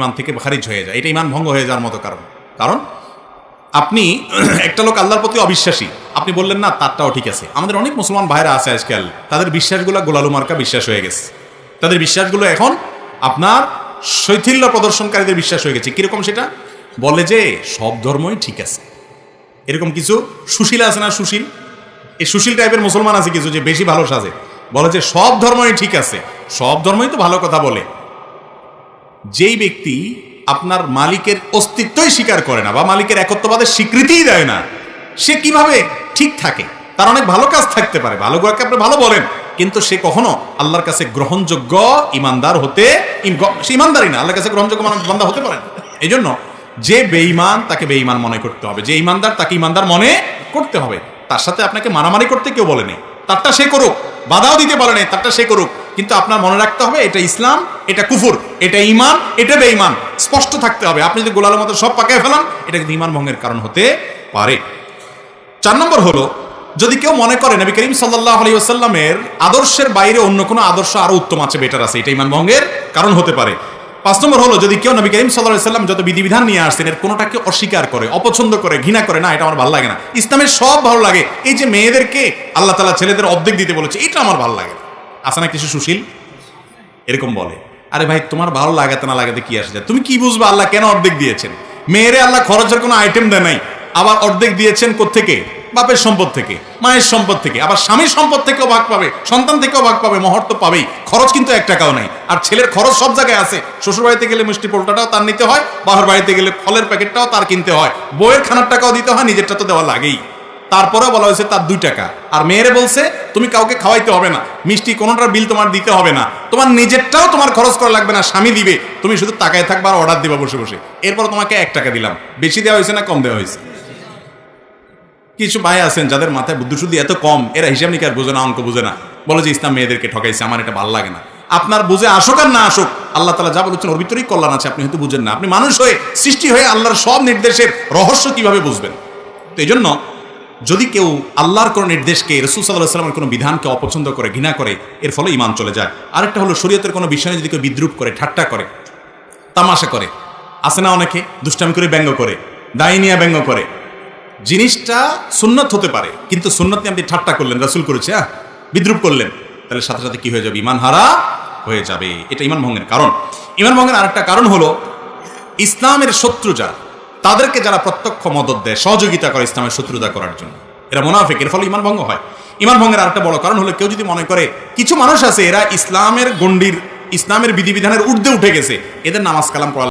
ইমান থেকে খারিজ হয়ে যায়, এটা ইমান ভঙ্গ হয়ে যাওয়ার মতো কারণ। কারণ আপনি একটা লোক আল্লাহর প্রতি অবিশ্বাসী, আপনি বললেন না তারটাও ঠিক আছে। আমাদের অনেক মুসলমান ভাইরা আছে আজকাল, তাদের বিশ্বাসগুলো গোলালু মার্কা বিশ্বাস হয়ে গেছে। তাদের বিশ্বাসগুলো এখন আপনার শৈথিল্য প্রদর্শনকারীদের বিশ্বাস হয়ে গেছে। কিরকম সেটা? বলে যে সব ধর্মই ঠিক আছে। এরকম কিছু সুশীল আছে না, সুশীল, এই সুশীল টাইপের মুসলমান আছে কিছু, যে বেশি ভালো সাজে, বলে যে সব ধর্মই ঠিক আছে। সব ধর্মই তো ভালো কথা বলে। যেই ব্যক্তি আপনার মালিকের অস্তিত্বই স্বীকার করে না বা মালিকের একত্ববাদের স্বীকৃতিই দেয় না, সে কিভাবে ঠিক থাকে? তার অনেক ভালো কাজ থাকতে পারে, ভালো কাজকে আপনি ভালো বলেন, কিন্তু সে কখনো আল্লাহর কাছে গ্রহণযোগ্য ইমানদার হতে, সে ইমানদারই না, আল্লাহর কাছে গ্রহণযোগ্য বান্দা হতে পারে না। এই জন্য যে বেঈমান তাকে বেঈমান মনে করতে হবে, যে ইমানদার তাকে ইমানদার মনে করতে হবে। তার সাথে আপনাকে মারামারি করতে কেউ বলেনি, তারটা সে করুক, বাধাও দিতে বলেনি, তারটা সে করুক, কিন্তু আপনার মনে রাখতে হবে এটা ইসলাম, এটা কুফর, এটা ইমান, এটা বেঈমান, স্পষ্ট থাকতে হবে। আপনি যদি গোলালের মতো সব পাকায় ফেলান, এটা কিন্তু ইমান ভঙ্গের কারণ হতে পারে। 4 নম্বর হলো, যদি কেউ মনে করে নবী করিম সাল্লাল্লাহু আলাইহি ওয়াসাল্লামের আদর্শের বাইরে অন্য কোনো আদর্শ আরো উত্তম আছে, বেটার আছে, এটা ইমান ভঙ্গের কারণ হতে পারে। 5 নম্বর হলো, যদি কেউ নবী করিম সাল্লাল্লাহু আলাইহি ওয়াসাল্লাম যত বিধিবিধান নিয়ে আসছেন এর কোনোটাকে অস্বীকার করে, অপছন্দ করে, ঘৃণা করে, না এটা আমার ভালো লাগে না, ইসলামের সব ভালো লাগে, এই যে মেয়েদেরকে আল্লাহ তাআলা ছেলেদের অর্ধেক দিতে বলেছে এটা আমার ভালো লাগে, আছে না কিছু সুশীল এরকম বলে। আরে ভাই, তোমার ভালো লাগাতে না লাগাতে কি আসে যায়? তুমি কি বুঝবা আল্লাহ কেন অর্ধেক দিয়েছেন? মেয়েরে আল্লাহ খরচের কোনো আইটেম দেয় নাই, আবার অর্ধেক দিয়েছেন কোত্থেকে? বাপের সম্পদ থেকে, মায়ের সম্পদ থেকে, আবার স্বামীর সম্পদ থেকেও ভাগ পাবে, সন্তান থেকেও ভাগ পাবে, মহর তো পাবেই। খরচ কিন্তু 1 টাকাও নাই। আর ছেলের খরচ সব জায়গায় আছে। শ্বশুর বাড়িতে গেলে মিষ্টি পোলটাটাও তার নিতে হয়, বাহার বাড়িতে গেলে ফলের প্যাকেটটাও তার কিনতে হয়, বইয়ের খানার টাকাও দিতে হয়, নিজেরটা তো দেওয়া লাগেই। তারপরেও বলা হয়েছে তার 2 টাকা। আর মেয়েরে বলছে তুমি কাউকে খাওয়াইতে হবে না, মিষ্টি কোনোটার বিল তোমার দিতে হবে না, তোমার নিজেরটাও তোমার খরচ করা লাগবে না, স্বামী দিবে, তুমি শুধু তাকায় থাকবা আর অর্ডার দিবা বসে বসে। এরপর তোমাকে 1 টাকা দিলাম। বেশি দেওয়া হয়েছে না কম দেওয়া হয়েছে? কিছু ভাই আছেন যাদের মাথায় বুদ্ধি শুদ্ধি এত কম, এরা হিসাব নিকাশ বোঝে না, অঙ্ক বোঝে না, বলে যে ইসলাম মেয়েদেরকে ঠকাইছে, আমার এটা ভালো লাগে না। আপনার বুঝে আসুক আর না আসুক, আল্লাহ তাআলা যা বলেছেন ওর ভিতরেই কল্যাণ আছে, আপনি হয়তো বুঝেন না। আপনি মানুষ হয়ে, সৃষ্টি হয়ে আল্লাহর সব নির্দেশের রহস্য কিভাবে বুঝবেন? তো এই জন্য যদি কেউ আল্লাহর কোনো নির্দেশকে, রাসূল সাল্লাল্লাহু আলাইহি ওয়াসাল্লামের কোনো বিধানকে অপছন্দ করে, ঘৃণা করে, এর ফলে ঈমান চলে যায়। আরেকটা হলো, শরীয়তের কোনো বিষয়ে যদি কেউ বিদ্রূপ করে, ঠাট্টা করে, তামাশা করে, আছে না অনেকে দুষ্টামি করে, ব্যঙ্গ করে, দায় নিয়ে ব্যঙ্গ করে, জিনিসটা সুন্নত হতে পারে, কিন্তু সুন্নত নিয়ে আপনি ঠাট্টা করলেন, রাসূল করেছে, বিদ্রূপ করলেন, তাহলে সাথে সাথে কি হয়ে যাবে? ঈমান হারা হয়ে যাবে। এটা ঈমান ভঙ্গের কারণ। ঈমান ভঙ্গের আরেকটা কারণ হলো, ইসলামের শত্রু যারা, তাদেরকে যারা প্রত্যক্ষ মদদ দেয়, সহযোগিতা করে ইসলামের শত্রুতা করার জন্য, এরা মুনাফিক, এর ফলে ঈমান ভঙ্গ হয়। ঈমান ভঙ্গের আরেকটা বড় কারণ হলো, কেউ যদি মনে করে, কিছু মানুষ আছে এরা ইসলামের গণ্ডির, ইসলামের বিধিবিধানের ঊর্ধ্বে উঠে গেছে, এদের নামাজ কালাম পড়া